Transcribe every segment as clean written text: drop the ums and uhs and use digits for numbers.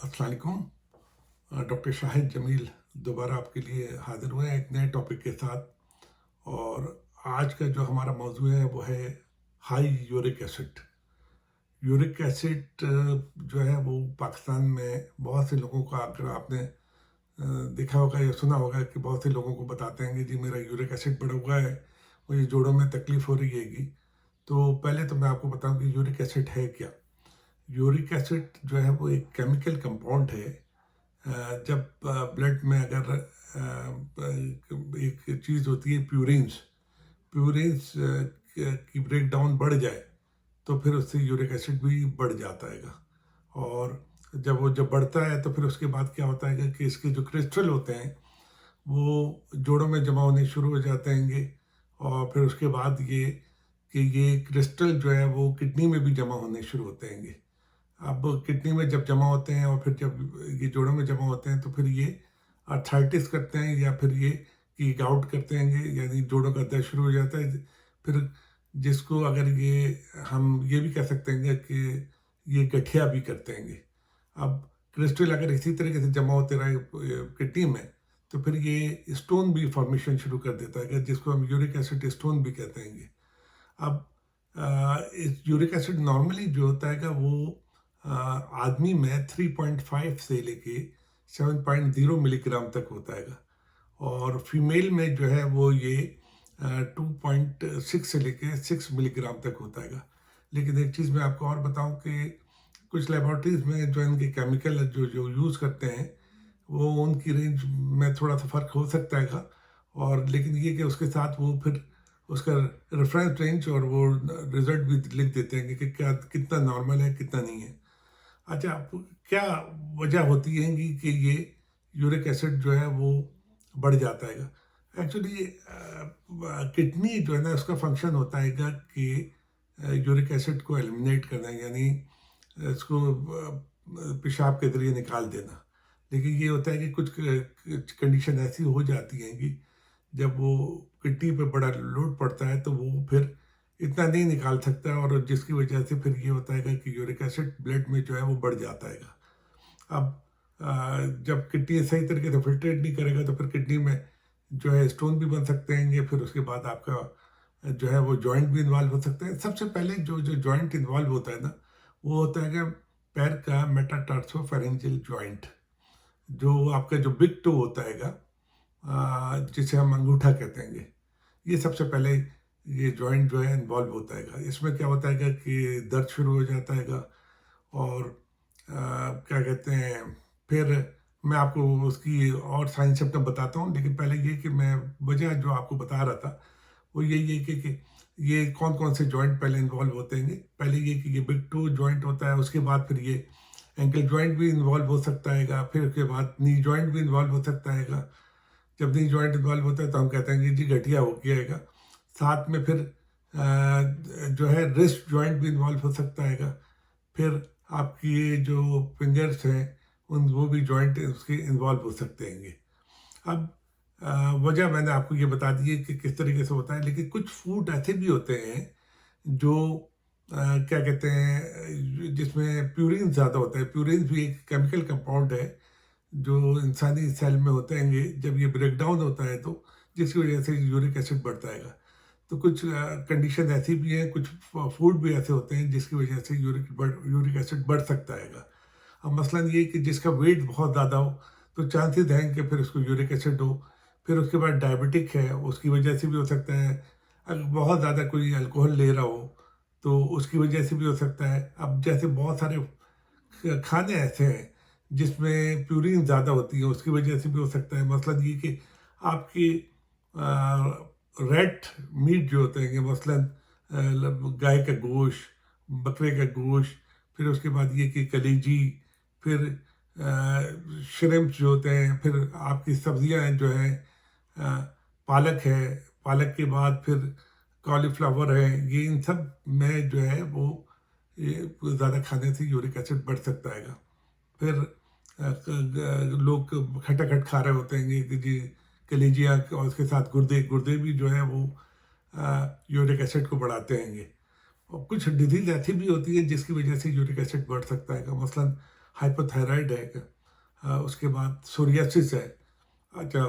अस्सलाम वालेकुम। डॉक्टर शाहिद जमील दोबारा आपके लिए हाजिर हुए हैं एक नए टॉपिक के साथ। और आज का जो हमारा मौजू है वो है high uric acid. Uric acid जो है वो पाकिस्तान में बहुत से लोगों का, अगर आपने देखा होगा या सुना होगा कि बहुत से लोगों को बताते हैं कि जी मेरा यूरिक एसिड बढ़ा हुआ है, मुझे जोड़ों में तकलीफ़ हो रही हैगी। तो पहले तो मैं आपको बताऊं कि यूरिक एसिड है क्या। यूरिक एसिड जो है वो एक केमिकल कंपाउंड है। जब ब्लड में अगर एक चीज़ होती है प्यूरिन्स, प्यूरिन्स की ब्रेक डाउन बढ़ जाए तो फिर उससे यूरिक एसिड भी बढ़ जाता है। और जब बढ़ता है तो फिर उसके बाद क्या होता है कि इसके जो क्रिस्टल होते हैं वो जोड़ों में जमा होने शुरू हो जाते हैं। और फिर उसके बाद ये कि ये क्रिस्टल जो है वो किडनी में भी जमा होने शुरू होते हैं। अब किडनी में जब जमा होते हैं और फिर जब ये जोड़ों में जमा होते हैं तो फिर ये अर्थराइटिस करते हैं या फिर ये कि गाउट करते हैं, यानी जोड़ों का दर्द शुरू हो जाता है। फिर जिसको अगर ये हम ये भी कह सकते हैं कि ये गठिया भी करते हैं। अब क्रिस्टल अगर इसी तरीके से जमा होते रहे किडनी में तो फिर ये स्टोन भी फॉर्मेशन शुरू कर देता है, जिसको हम यूरिक एसिड स्टोन भी कहते हैं। अब इस यूरिक एसिड नॉर्मली जो होता है वो आदमी में 3.5 से लेके 7.0 मिलीग्राम तक होता है। और फीमेल में जो है वो ये 2.6 से लेके 6 मिलीग्राम तक होता है। लेकिन एक चीज़ मैं आपको और बताऊं कि कुछ लेबॉर्ट्रीज में जो इनके केमिकल जो जो यूज़ करते हैं वो उनकी रेंज में थोड़ा सा फ़र्क हो सकता है। और लेकिन ये कि उसके साथ वो फिर उसका रेफरेंस रेंज और वो रिजल्ट भी लिख देते हैं कि क्या कितना नॉर्मल है कितना नहीं है। अच्छा, क्या वजह होती है कि ये यूरिक एसिड जो है वो बढ़ जाता है। एक्चुअली किडनी जो है ना उसका फंक्शन होता है कि यूरिक एसिड को एलिमिनेट करना, यानी इसको पेशाब के जरिए निकाल देना। लेकिन ये होता है कि कुछ कंडीशन ऐसी हो जाती हैं कि जब वो किडनी पे बड़ा लोड पड़ता है तो वो फिर इतना नहीं निकाल सकता, और जिसकी वजह से फिर ये होता है कि यूरिक एसिड ब्लड में जो है वो बढ़ जाता है। अब जब किडनी सही तरीके से फिल्ट्रेट नहीं करेगा तो फिर किडनी में जो है स्टोन भी बन सकते हैं। फिर उसके बाद आपका जो है वो जॉइंट भी इन्वॉल्व हो सकते हैं। सबसे पहले जो जो जॉइंट इन्वॉल्व होता है ना वो होता है कि पैर का मेटाटार्सोफेरेंजियल जॉइंट, जो आपका जो बिग टो होता है जिसे हम अंगूठा कहते हैं। ये सबसे पहले ये जॉइंट जो है इन्वॉल्व होता है। इसमें क्या होता है कि दर्द शुरू हो जाता है। और क्या कहते हैं, फिर मैं आपको उसकी और साइन सिम्टम बताता हूँ। लेकिन पहले ये कि मैं वजह जो आपको बता रहा था वो यही है कि ये कौन कौन से जॉइंट पहले इन्वॉल्व होते हैं। पहले ये कि ये बिग टो जॉइंट होता है, उसके बाद फिर ये एंकल जॉइंट भी इन्वॉल्व हो सकता है, फिर उसके बाद नी जॉइंट भी इन्वॉल्व हो सकता है। जब नी जॉइंट इन्वॉल्व होता है तो हम कहते हैं कि जी गठिया हो गया है। साथ में फिर जो है रिस्ट जॉइंट भी इन्वॉल्व हो सकता है। फिर आपकी ये जो फिंगर्स हैं उन वो भी जॉइंट उसके इन्वॉल्व हो सकते हैं। अब वजह मैंने आपको ये बता दी है कि किस तरीके से होता है। लेकिन कुछ फूड ऐसे भी होते हैं जो क्या कहते हैं जिसमें प्यूरिन ज़्यादा होता है। प्यूरिन भी एक केमिकल कंपाउंड है जो इंसानी सेल में होते हैं। जब ये ब्रेक डाउन होता है तो जिसकी वजह से यूरिक एसिड बढ़ता है। तो कुछ कंडीशन ऐसी भी हैं, कुछ फूड भी ऐसे होते हैं जिसकी वजह से यूरिक एसिड बढ़ सकता है। अब मसलन ये कि जिसका वेट बहुत ज़्यादा हो तो चांसेस हैं कि फिर उसको यूरिक एसिड हो। फिर उसके बाद डायबिटिक है, उसकी वजह से भी हो सकता है। अगर बहुत ज़्यादा कोई अल्कोहल ले रहा हो तो उसकी वजह से भी हो सकता है। अब जैसे बहुत सारे खाने ऐसे हैं जिसमें प्यूरिन ज़्यादा होती है, उसकी वजह से भी हो सकता है। मसलन ये कि आपकी रेड मीट जो होते हैं, मसलन गाय का गोश्त, बकरे का गोश्त, फिर उसके बाद ये कि कलेजी, फिर श्रिम्प जो होते हैं, फिर आपकी सब्जियां जो हैं, पालक है, पालक के बाद फिर कॉलीफ्लावर है, ये इन सब में जो है वो ये ज़्यादा खाने से यूरिक एसिड बढ़ सकता है। फिर लोग खटाखट खा रहे होते हैं कि जी कलेजिया, और उसके साथ गुर्दे गुर्दे भी जो है वो यूरिक एसिड को बढ़ाते हैं। और कुछ डिजीज ऐसी भी होती है जिसकी वजह से यूरिक एसिड बढ़ सकता है। मसलन हाइपोथायराइड है, उसके बाद सोरियासिस है। अच्छा,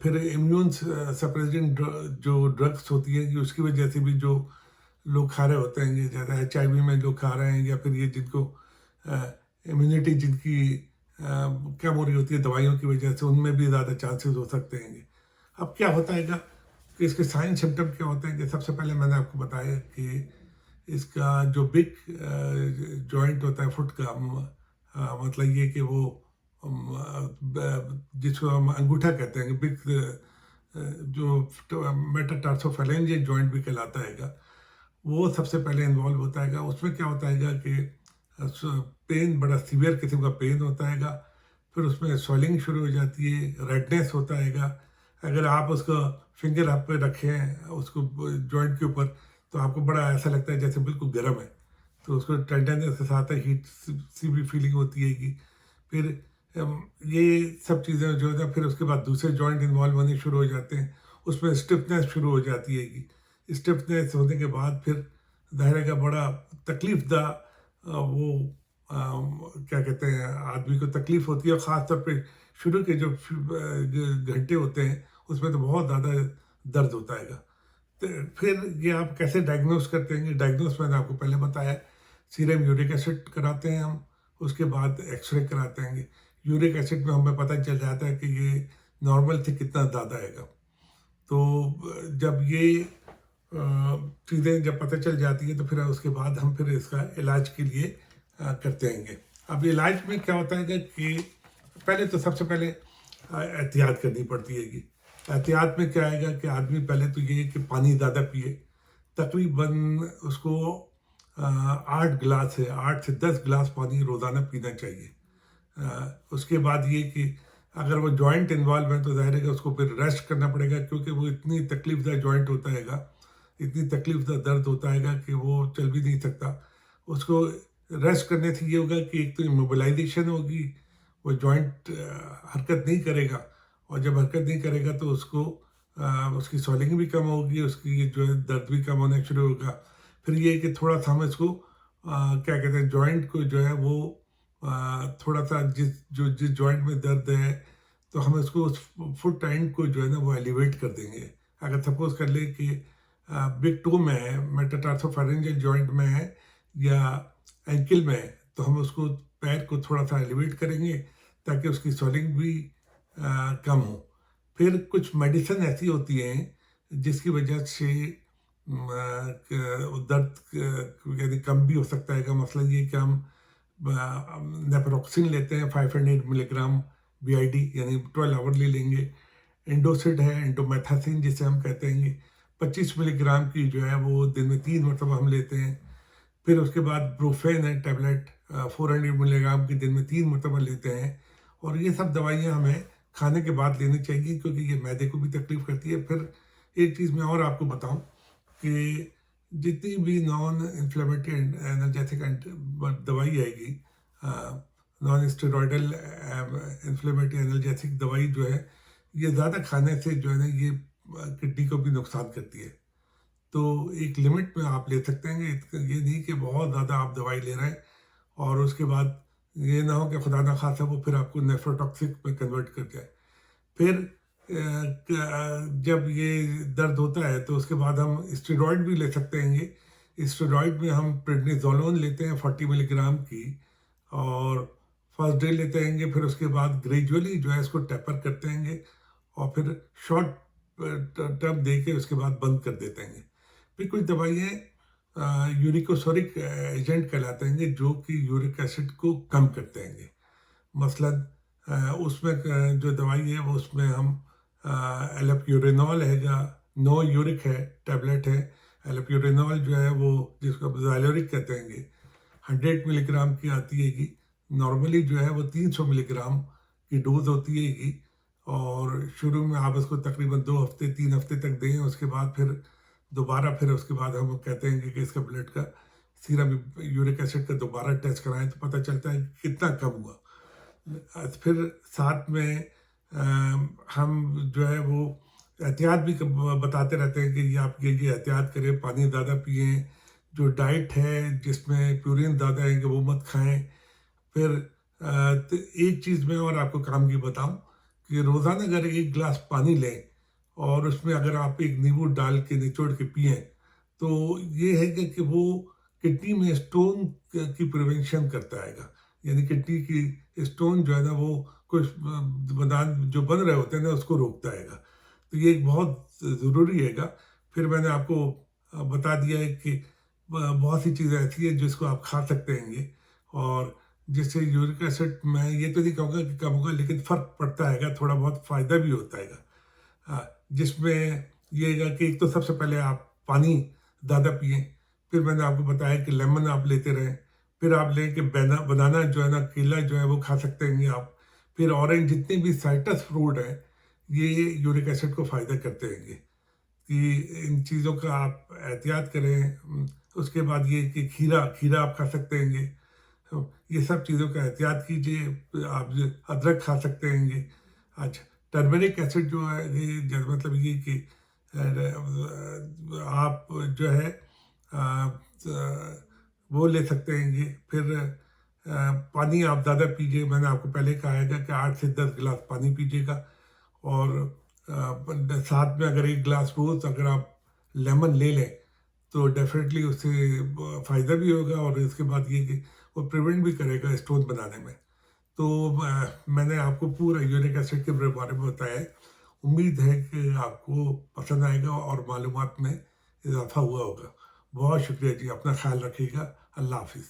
फिर इम्यून सप्रेसिंग जो ड्रग्स होती हैं कि उसकी वजह से भी जो लोग खा रहे होते हैं, ज़्यादा HIV में लोग खा रहे हैं, या फिर ये जिनको इम्यूनिटी जिनकी कम हो रही होती है दवाइयों की वजह से, उनमें भी ज़्यादा चांसेस हो सकते हैं। अब क्या होता है कि इसके साइन सिम्टम क्या होते हैं कि सबसे पहले मैंने आपको बताया कि इसका जो बिग जॉइंट होता है फुट का, मतलब ये कि वो जिसको हम अंगूठा कहते हैं, बिग जो मेटाटार्सोफेरेंजियल जॉइंट भी कहलाता है, वो सबसे पहले इन्वॉल्व होता है। उसमें क्या होता है कि पेन, बड़ा सीवियर किस्म का पेन होता है। फिर उसमें स्वेलिंग शुरू हो जाती है, रेडनेस होता है। अगर आप उसको फिंगर आप पे रखें उसको जॉइंट के ऊपर, तो आपको बड़ा ऐसा लगता है जैसे बिल्कुल गर्म है, तो उसको टेंडरनेस के साथ हीट सी भी फीलिंग होती है कि फिर ये सब चीज़ें जो है, फिर उसके बाद दूसरे जॉइंट इन्वॉल्व होने शुरू हो जाते हैं, उसमें स्टिफनेस शुरू हो जाती है कि स्टिफनेस होने के बाद फिर दायरे का बड़ा तकलीफ दा वो क्या कहते हैं, आदमी को तकलीफ होती है। ख़ास तौर पे शुरू के जो घंटे होते हैं उसमें तो बहुत ज़्यादा दर्द होता है। तो फिर ये आप कैसे डायग्नोस करते हैं? डायग्नोस मैंने आपको पहले बताया, सीरम यूरिक एसिड कराते हैं हम, उसके बाद एक्सरे कराते हैं। यूरिक एसिड में हमें पता चल जाता है कि ये नॉर्मल से कितना ज़्यादा है। तो जब ये चीज़ें जब पता चल जाती है तो फिर उसके बाद हम फिर इसका इलाज के लिए करते हैं। अब इलाज में क्या होता है कि पहले तो सबसे पहले एहतियात करनी पड़ती है। कि एहतियात में क्या आएगा कि आदमी पहले तो ये कि पानी ज़्यादा पिए, तकरीबन उसको 8 से 10 गिलास पानी रोज़ाना पीना चाहिए। उसके बाद ये कि अगर वो जॉइंट इन्वॉल्व है तो ज़ाहिर है कि उसको फिर रेस्ट करना पड़ेगा, क्योंकि वो इतनी तकलीफदा जॉइंट होता है, इतनी तकलीफदा दर्द होता है कि वो चल भी नहीं सकता। उसको रेस्ट करने से ये होगा कि एक तो इमोबिलाइजेशन होगी, वो जॉइंट हरकत नहीं करेगा, और जब हरकत नहीं करेगा तो उसको उसकी स्वेलिंग भी कम होगी, उसकी जो है दर्द भी कम होना शुरू होगा। फिर ये कि थोड़ा सा हम इसको क्या कहते हैं, जॉइंट को जो है वो थोड़ा सा जिस जॉइंट में दर्द है तो हम इसको उस फुट एंड को जो है ना वो एलिवेट कर देंगे। अगर सपोज कर ले कि बिग टो में है, मेटाटार्सोफेरेंजियल जॉइंट में है, या एंकल में है, तो हम उसको पैर को थोड़ा सा एलिवेट करेंगे ताकि उसकी स्वेलिंग भी कम हो। फिर कुछ मेडिसिन ऐसी होती हैं जिसकी वजह से दर्द यानी कम भी हो सकता है। मसला ये कि हम नेपरोक्सिन लेते हैं 500 मिलीग्राम BID, यानी 12 आवर्ली लेंगे। इंडोसिड है, इंडोमेथासिन जिसे हम कहते हैं, 25 मिलीग्राम की जो है वो दिन में 3 मरतबा हम लेते हैं। फिर उसके बाद ब्रोफेन है टैबलेट, 400 मिलीग्राम की दिन में 3 मरतबा लेते हैं। और ये सब दवाइयाँ हमें खाने के बाद लेनी चाहिए, क्योंकि ये मैदे को भी तकलीफ़ करती है। फिर एक चीज़ मैं और आपको बताऊं कि जितनी भी नॉन इन्फ्लेमेटरी एनर्जेटिक दवाई आएगी, नॉन स्टेरॉयडल इन्फ्लेमेटरी एनर्जेटिक दवाई जो है, ये ज़्यादा खाने से जो है ना ये किडनी को भी नुकसान करती है। तो एक लिमिट में आप ले सकते हैं। ये नहीं कि बहुत ज़्यादा आप दवाई ले रहे हैं और उसके बाद ये ना हो कि खुदा ना खासा वो फिर आपको नेफ्रोटॉक्सिक में कन्वर्ट कर जाए। फिर जब ये दर्द होता है तो उसके बाद हम स्टेरॉइड भी ले सकते हैं। स्टेरॉइड में हम प्रेडनिसोलोन लेते हैं 40 मिलीग्राम की, और फर्स्ट डे लेते हैं, फिर उसके बाद ग्रेजुअली जो है इसको टेपर करते हैं, और फिर शॉर्ट टर्म दे के उसके बाद बंद कर देते हैं। फिर कुछ दवाइयाँ यूरिकोसोरिक एजेंट कहलाते हैं, जो कि यूरिक एसिड को कम करते हैं। मसलन उसमें जो दवाई है वो उसमें हम एलोप्यूरिनॉल है, नो यूरिक है टैबलेट है। एलोप्यूरिनॉल जो है वो जिसको ज़ाइलोरिक कहते हैं, 100 मिलीग्राम की आती है। नॉर्मली जो है वो 300 मिलीग्राम की डोज होती है। और शुरू में आप इसको तकरीबन 2 हफ्ते 3 हफ्ते तक दें, उसके बाद फिर दोबारा फिर उसके बाद हम कहते हैं कि इसका ब्लड का सीरम यूरिक एसिड का दोबारा टेस्ट कराएं तो पता चलता है कि कितना कम हुआ। फिर साथ में हम जो है वो एहतियात भी बताते रहते हैं कि ये आप ये एहतियात करें, पानी ज़्यादा पिए, जो डाइट है जिसमें प्यूरिन ज़्यादा है कि वो मत खाएं। फिर तो एक चीज़ मैं और आपको काम की बताऊं कि रोज़ाना अगर एक गिलास पानी लें और उसमें अगर आप एक नींबू डाल के निचोड़ के पिएं तो ये है कि वो किडनी में स्टोन की प्रिवेंशन करता हैगा। यानी किडनी की स्टोन जो है ना वो कुछ बदान जो बन रहे होते हैं ना उसको रोकता हैगा। तो ये एक बहुत ज़रूरी हैगा। फिर मैंने आपको बता दिया है कि बहुत सी चीज़ें ऐसी हैं जिसको आप खा सकते हैंगे और जिससे यूरिक एसिड मैं ये तो नहीं कहूँगा कि कम होगा, लेकिन फ़र्क पड़ता हैगा, थोड़ा बहुत फ़ायदा भी होता हैगा। जिसमें ये है कि एक तो सबसे पहले आप पानी ज़्यादा पिएँ। फिर मैंने आपको बताया कि लेमन आप लेते रहें। फिर आप लें कि बनाना जो है ना, केला जो है वो खा सकते हैं आप। फिर ऑरेंज, जितने भी साइट्रस फ्रूट हैं, ये यूरिक एसिड को फ़ायदा करते हैं कि इन चीज़ों का आप एहतियात करें। उसके बाद ये कि खीरा खीरा आप खा सकते हैं। तो ये सब चीज़ों का एहतियात कीजिए। आप जो अदरक खा सकते हैं। अच्छा, टर्मरिक एसिड जो है ये मतलब ये कि आप जो है वो ले सकते हैं। फिर पानी आप ज़्यादा पीजिए। मैंने आपको पहले कहा है कि 8 से 10 गिलास पानी पीजिएगा और साथ में अगर एक गिलास रोज़ अगर आप लेमन ले लें तो डेफिनेटली उससे फ़ायदा भी होगा और इसके बाद ये कि वो प्रिवेंट भी करेगा स्टोन बनाने में। तो मैंने आपको पूरा यूरिक एसिड के बारे में बताया है। उम्मीद है कि आपको पसंद आएगा और मालूमात में इजाफ़ा हुआ होगा। बहुत शुक्रिया जी, अपना ख़्याल रखिएगा। अल्लाह हाफ़िज़।